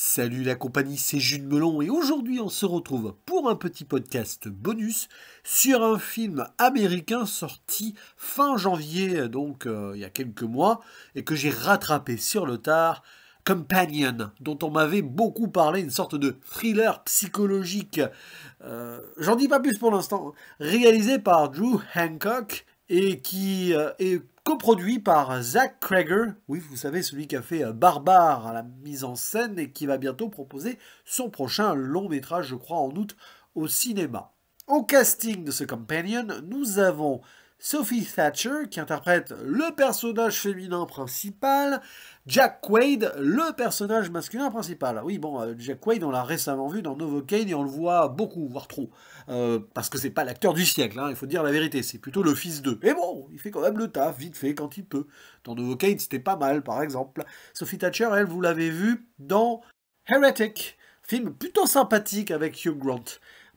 Salut la compagnie, c'est Jules Melon et aujourd'hui on se retrouve pour un petit podcast bonus sur un film américain sorti fin janvier, donc il y a quelques mois, et que j'ai rattrapé sur le tard, Companion, dont on m'avait beaucoup parlé, une sorte de thriller psychologique, j'en dis pas plus pour l'instant, réalisé par Drew Hancock et qui est coproduit par Zach Cregger, oui, vous savez, celui qui a fait Barbare à la mise en scène et qui va bientôt proposer son prochain long métrage, je crois, en août au cinéma. Au casting de ce Companion, nous avons Sophie Thatcher qui interprète le personnage féminin principal, Jack Quaid, le personnage masculin principal. Oui, bon, Jack Quaid, on l'a récemment vu dans Novocaine et on le voit beaucoup, voire trop. Parce que c'est pas l'acteur du siècle, hein, il faut dire la vérité, c'est plutôt le fils d'eux. Mais bon, il fait quand même le taf, vite fait, quand il peut. Dans Novocaine, c'était pas mal, par exemple. Sophie Thatcher, elle, vous l'avez vu dans Heretic, film plutôt sympathique avec Hugh Grant.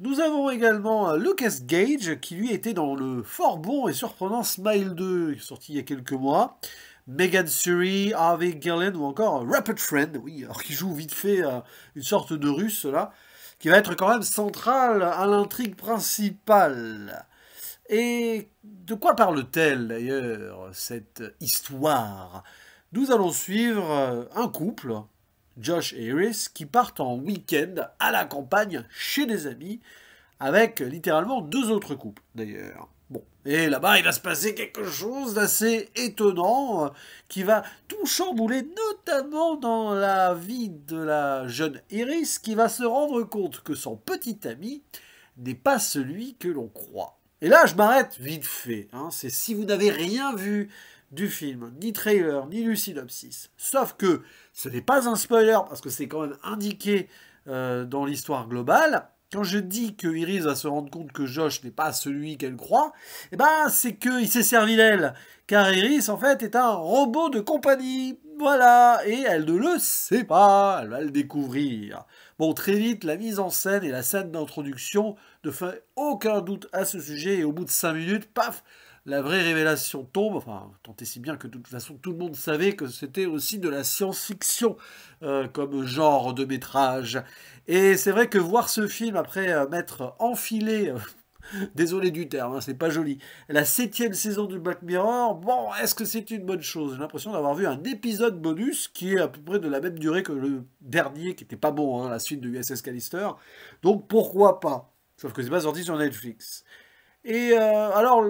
Nous avons également Lucas Gage, qui lui était dans le fort bon et surprenant Smile 2, sorti il y a quelques mois. Megan Suri, Harvey Gillen ou encore Rupert Friend, oui, alors qui joue vite fait une sorte de russe là, qui va être quand même central à l'intrigue principale. Et de quoi parle-t-elle d'ailleurs, cette histoire? Nous allons suivre un couple, Josh et Iris, qui partent en week-end à la campagne chez des amis, avec littéralement deux autres couples d'ailleurs. Bon, et là-bas il va se passer quelque chose d'assez étonnant qui va tout chambouler, notamment dans la vie de la jeune Iris, qui va se rendre compte que son petit ami n'est pas celui que l'on croit. Et là, je m'arrête vite fait. Hein. C'est si vous n'avez rien vu du film, ni trailer, ni du synopsis. Sauf que ce n'est pas un spoiler, parce que c'est quand même indiqué dans l'histoire globale. Quand je dis que Iris va se rendre compte que Josh n'est pas celui qu'elle croit, eh ben, c'est qu'il s'est servi d'elle. Car Iris, en fait, est un robot de compagnie. Voilà. Et elle ne le sait pas. Elle va le découvrir. Bon, très vite, la mise en scène et la scène d'introduction ne fait aucun doute à ce sujet. Et au bout de 5 minutes, paf, la vraie révélation tombe. Enfin, tant et si bien que de toute façon, tout le monde savait que c'était aussi de la science-fiction comme genre de métrage. Et c'est vrai que voir ce film après m'être enfilé... Désolé du terme, hein, c'est pas joli. La 7e saison de Black Mirror, bon, est-ce que c'est une bonne chose? J'ai l'impression d'avoir vu un épisode bonus qui est à peu près de la même durée que le dernier, qui était pas bon, hein, la suite de USS Callister. Donc pourquoi pas? Sauf que c'est pas sorti sur Netflix. Et alors,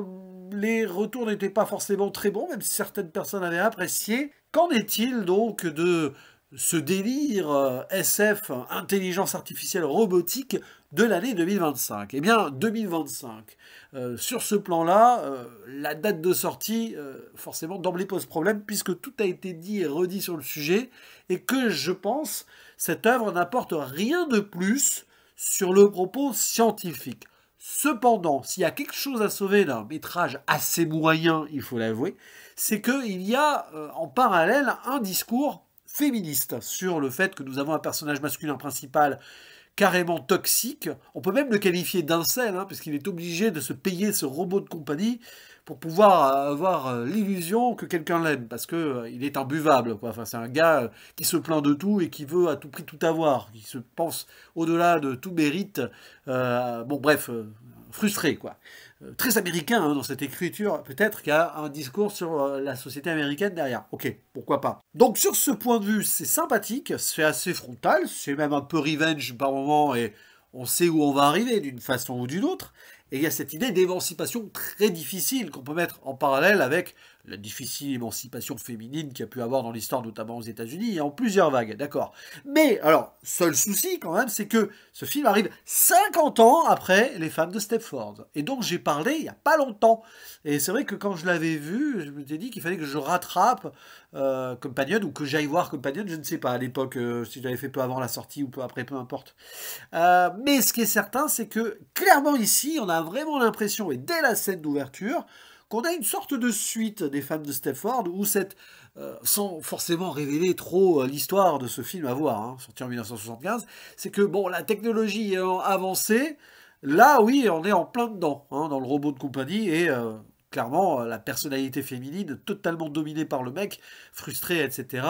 les retours n'étaient pas forcément très bons, même si certaines personnes avaient apprécié. Qu'en est-il donc de ce délire SF, intelligence artificielle robotique, de l'année 2025? Eh bien, 2025. Sur ce plan-là, la date de sortie, forcément, d'emblée pose problème, puisque tout a été dit et redit sur le sujet, et que, je pense, cette œuvre n'apporte rien de plus sur le propos scientifique. Cependant, s'il y a quelque chose à sauver d'un métrage assez moyen, il faut l'avouer, c'est qu'il y a en parallèle un discours féministe sur le fait que nous avons un personnage masculin principal carrément toxique. On peut même le qualifier d'incel, hein, puisqu'il est obligé de se payer ce robot de compagnie pour pouvoir avoir l'illusion que quelqu'un l'aime, parce que il est imbuvable, quoi. Enfin, c'est un gars qui se plaint de tout et qui veut à tout prix tout avoir, qui se pense au-delà de tout mérite. Bon, bref, frustré, quoi. Très américain hein, dans cette écriture, peut-être qu'il y a un discours sur la société américaine derrière. Ok, pourquoi pas. Donc sur ce point de vue, c'est sympathique, c'est assez frontal, c'est même un peu revenge par moment et on sait où on va arriver d'une façon ou d'une autre. Et il y a cette idée d'émancipation très difficile qu'on peut mettre en parallèle avec la difficile émancipation féminine qu'il y a pu avoir dans l'histoire, notamment aux États-Unis, et en plusieurs vagues, d'accord. Mais, alors, seul souci quand même, c'est que ce film arrive 50 ans après Les Femmes de Stepford. Et donc j'ai parlé il n'y a pas longtemps. Et c'est vrai que quand je l'avais vu, je me suis dit qu'il fallait que je rattrape Companion, ou que j'aille voir Companion, je ne sais pas à l'époque, si je l'avais fait peu avant la sortie ou peu après, peu importe. Mais ce qui est certain, c'est que clairement ici, on a vraiment l'impression, et dès la scène d'ouverture, qu'on a une sorte de suite des Femmes de Stepford, où sans forcément révéler trop l'histoire de ce film à voir, hein, sorti en 1975, c'est que bon, la technologie ayant avancé, là oui, on est en plein dedans, hein, dans le robot de compagnie, et clairement la personnalité féminine totalement dominée par le mec, frustré, etc.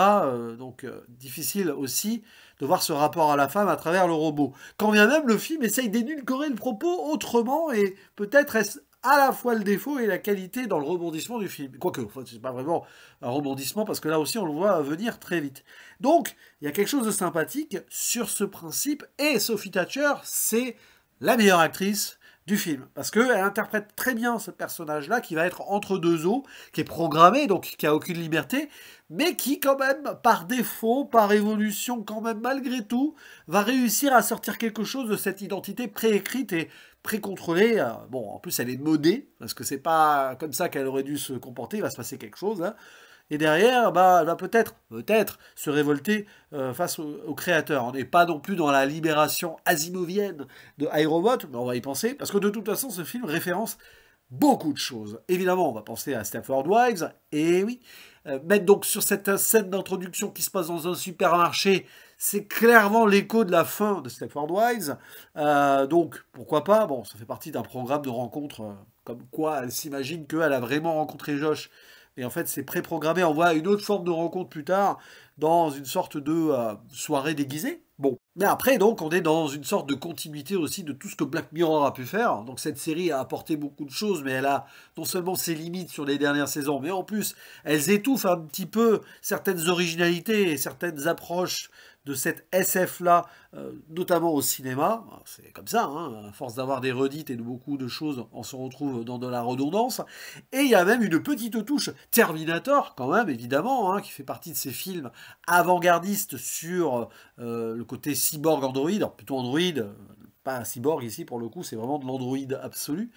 Donc difficile aussi de voir ce rapport à la femme à travers le robot. Quand bien même le film essaye d'édulcorer le propos autrement et peut-être est-ce à la fois le défaut et la qualité dans le rebondissement du film. Quoique, enfin, c'est pas vraiment un rebondissement parce que là aussi on le voit venir très vite. Donc, il y a quelque chose de sympathique sur ce principe et Sophie Thatcher, c'est la meilleure actrice du film. Parce qu'elle interprète très bien ce personnage-là qui va être entre deux eaux, qui est programmé, donc qui a aucune liberté, mais qui quand même, par défaut, par évolution, quand même malgré tout, va réussir à sortir quelque chose de cette identité préécrite et précontrôlée. Bon, en plus elle est modée, parce que c'est pas comme ça qu'elle aurait dû se comporter, il va se passer quelque chose, hein. Et derrière, bah, elle va peut-être se révolter face au créateur. On n'est pas non plus dans la libération asimovienne de iRobot, mais on va y penser, parce que de toute façon, ce film référence beaucoup de choses. Évidemment, on va penser à Stepford Wives, et oui, mettre donc sur cette scène d'introduction qui se passe dans un supermarché, c'est clairement l'écho de la fin de Stepford Wives. Donc, pourquoi pas. Bon, ça fait partie d'un programme de rencontre, comme quoi elle s'imagine qu'elle a vraiment rencontré Josh. Et en fait, c'est préprogrammé. On voit une autre forme de rencontre plus tard, dans une sorte de soirée déguisée. Bon. Mais après, donc, on est dans une sorte de continuité aussi de tout ce que Black Mirror a pu faire. Donc, cette série a apporté beaucoup de choses, mais elle a non seulement ses limites sur les dernières saisons, mais en plus, elles étouffent un petit peu certaines originalités et certaines approches de cette SF-là, notamment au cinéma. C'est comme ça, hein, à force d'avoir des redites et de beaucoup de choses, on se retrouve dans de la redondance. Et il y a même une petite touche Terminator, quand même, évidemment, hein, qui fait partie de ces films avant-gardistes sur le côté cyborg Android, alors plutôt Android, pas cyborg ici pour le coup, c'est vraiment de l'Android absolu.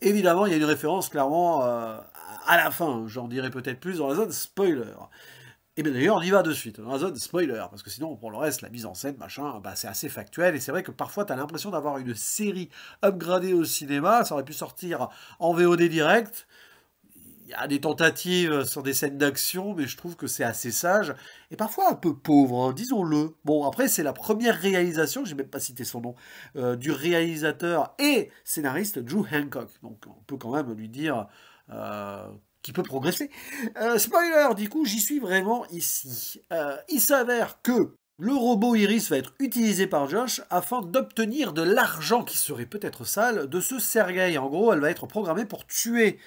Évidemment, il y a une référence clairement à la fin, j'en dirai peut-être plus dans la zone spoiler. Et bien d'ailleurs, on y va de suite, dans la zone spoiler, parce que sinon, pour le reste, la mise en scène, machin, bah, c'est assez factuel, et c'est vrai que parfois, t'as l'impression d'avoir une série upgradée au cinéma, ça aurait pu sortir en VOD direct. Il y a des tentatives sur des scènes d'action, mais je trouve que c'est assez sage, et parfois un peu pauvre, hein, disons-le. Bon, après, c'est la première réalisation, j'ai même pas cité son nom, du réalisateur et scénariste Drew Hancock, donc on peut quand même lui dire... qui peut progresser. Spoiler, du coup, j'y suis vraiment ici. Il s'avère que le robot Iris va être utilisé par Josh afin d'obtenir de l'argent qui serait peut-être sale de ce Sergei. En gros, elle va être programmée pour tuer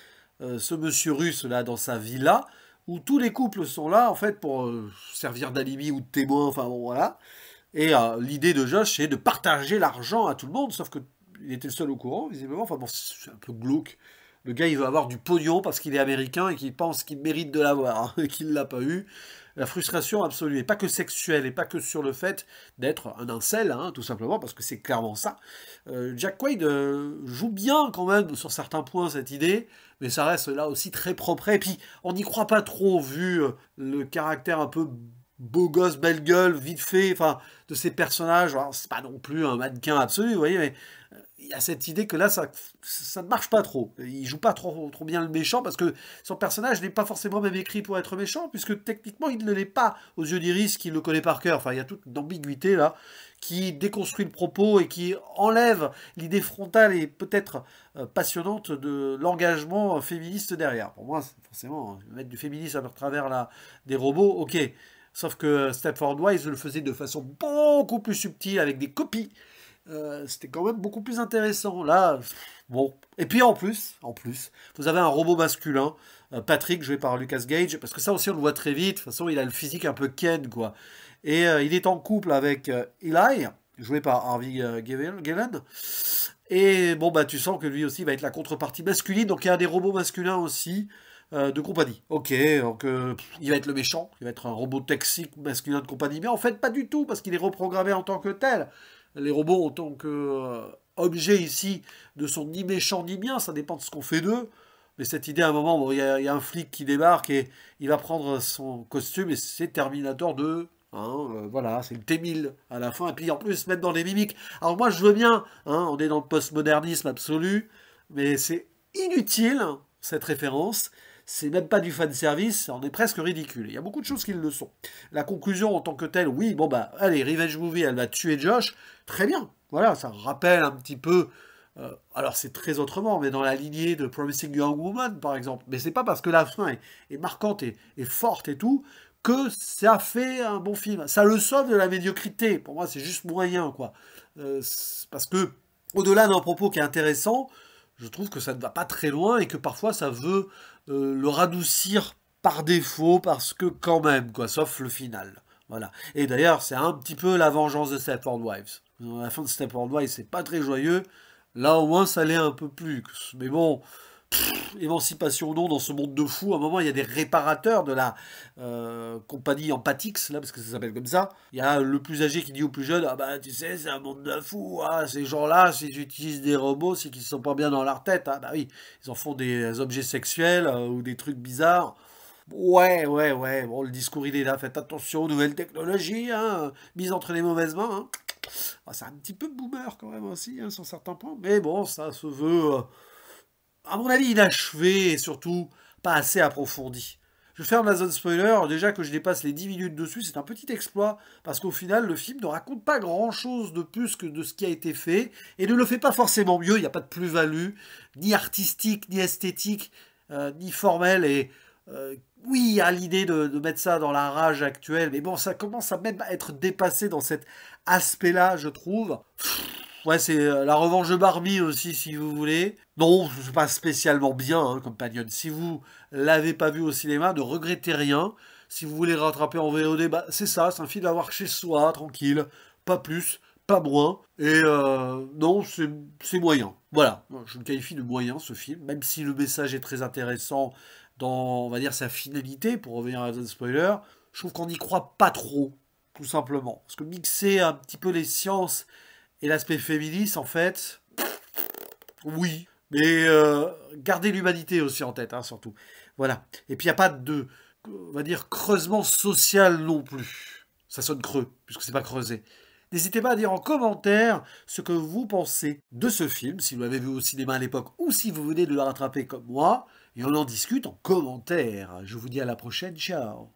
ce monsieur russe là dans sa villa, où tous les couples sont là en fait pour servir d'alibi ou de témoin, enfin bon voilà. Et l'idée de Josh c'est de partager l'argent à tout le monde, sauf que il était le seul au courant visiblement. Enfin bon, c'est un peu glauque. Le gars, il veut avoir du pognon parce qu'il est américain et qu'il pense qu'il mérite de l'avoir, hein, et qu'il ne l'a pas eu. La frustration absolue, et pas que sexuelle, et pas que sur le fait d'être un incel, hein, tout simplement, parce que c'est clairement ça. Jack Quaid joue bien quand même sur certains points cette idée, mais ça reste là aussi très propre. Et puis, on n'y croit pas trop, vu le caractère un peu beau gosse, belle gueule, vite fait, enfin, de ces personnages. Alors, c'est pas non plus un mannequin absolu, vous voyez, mais il y a cette idée que là, ça ne marche pas trop. Il joue pas trop bien le méchant, parce que son personnage n'est pas forcément même écrit pour être méchant, puisque techniquement, il ne l'est pas aux yeux d'Iris, qui le connaît par cœur. Enfin, il y a toute une ambiguïté, là, qui déconstruit le propos et qui enlève l'idée frontale et peut-être passionnante de l'engagement féministe derrière. Pour moi, forcément, mettre du féminisme à travers des robots, ok. Sauf que Stepford Wives le faisait de façon beaucoup plus subtile, avec des copies. C'était quand même beaucoup plus intéressant. Là, bon. Et puis en plus, vous avez un robot masculin, Patrick, joué par Lucas Gage, parce que ça aussi on le voit très vite. De toute façon, il a le physique un peu Ken, quoi. Et il est en couple avec Eli, joué par Harvey Gillen. Et bon, bah tu sens que lui aussi va être la contrepartie masculine. Donc il y a des robots masculins aussi. De compagnie. Ok, donc il va être le méchant, il va être un robot toxique masculin de compagnie, mais en fait pas du tout, parce qu'il est reprogrammé en tant que tel. Les robots en tant que objet ici ne sont ni méchants ni bien, ça dépend de ce qu'on fait d'eux. Mais cette idée, à un moment, bon, y a un flic qui débarque et il va prendre son costume et c'est Terminator 2. Hein, voilà, c'est le T-1000 à la fin, et puis en plus mettre dans les mimiques. Alors moi je veux bien, hein, on est dans le postmodernisme absolu, mais c'est inutile cette référence. C'est même pas du fanservice, on est presque ridicule. Il y a beaucoup de choses qui le sont. La conclusion en tant que telle, oui, bon bah, allez, Revenge Movie, elle va tuer Josh, très bien. Voilà, ça rappelle un petit peu Alors c'est très autrement, mais dans la lignée de Promising Young Woman, par exemple. Mais c'est pas parce que la fin est marquante et forte et tout, que ça fait un bon film. Ça le sauve de la médiocrité. Pour moi, c'est juste moyen, quoi. Parce que, au-delà d'un propos qui est intéressant, je trouve que ça ne va pas très loin et que parfois ça veut le radoucir par défaut, parce que quand même, quoi, sauf le final. Voilà. Et d'ailleurs, c'est un petit peu la vengeance de Stepford Wives. La fin de Stepford Wives, c'est pas très joyeux. Là, au moins, ça l'est un peu plus. Mais bon, émancipation ou non, dans ce monde de fous, à un moment, il y a des réparateurs de la compagnie Empatix, là, parce que ça s'appelle comme ça. Il y a le plus âgé qui dit au plus jeune, ah bah, tu sais, c'est un monde de fous, ah, ces gens-là, s'ils utilisent des robots, c'est qu'ils ne sont pas bien dans leur tête. Ah bah oui, ils en font des objets sexuels ou des trucs bizarres. Ouais, ouais, ouais. Bon, le discours, il est là. Faites attention aux nouvelles technologies, hein, mises entre les mauvaises mains. Hein. Ah, c'est un petit peu boomer quand même aussi, hein, sur certains points. Mais bon, ça se veut, à mon avis, inachevé et surtout pas assez approfondi. Je ferme la zone spoiler. Déjà que je dépasse les 10 minutes dessus, c'est un petit exploit. Parce qu'au final, le film ne raconte pas grand-chose de plus que de ce qui a été fait. Et ne le fait pas forcément mieux. Il n'y a pas de plus-value, ni artistique, ni esthétique, ni formelle. Et oui, il y a l'idée de mettre ça dans la rage actuelle, mais bon, ça commence à même être dépassé dans cet aspect-là, je trouve. Ouais, c'est la revanche de Barbie aussi, si vous voulez. Non, c'est pas spécialement bien, hein, Companion. Si vous l'avez pas vu au cinéma, ne regrettez rien. Si vous voulez le rattraper en VOD, bah, c'est ça, c'est un film à voir chez soi, tranquille, pas plus, pas moins. Et non, c'est moyen. Voilà, je le qualifie de moyen, ce film, même si le message est très intéressant dans, on va dire, sa finalité, pour revenir à la zone spoiler, je trouve qu'on n'y croit pas trop, tout simplement. Parce que mixer un petit peu les sciences et l'aspect féministe, en fait, oui. Mais garder l'humanité aussi en tête, hein, surtout. Voilà. Et puis il n'y a pas de, on va dire, creusement social non plus. Ça sonne creux, puisque c'est pas creusé. N'hésitez pas à dire en commentaire ce que vous pensez de ce film, si vous l'avez vu au cinéma à l'époque, ou si vous venez de le rattraper comme moi, et on en discute en commentaire. Je vous dis à la prochaine, ciao.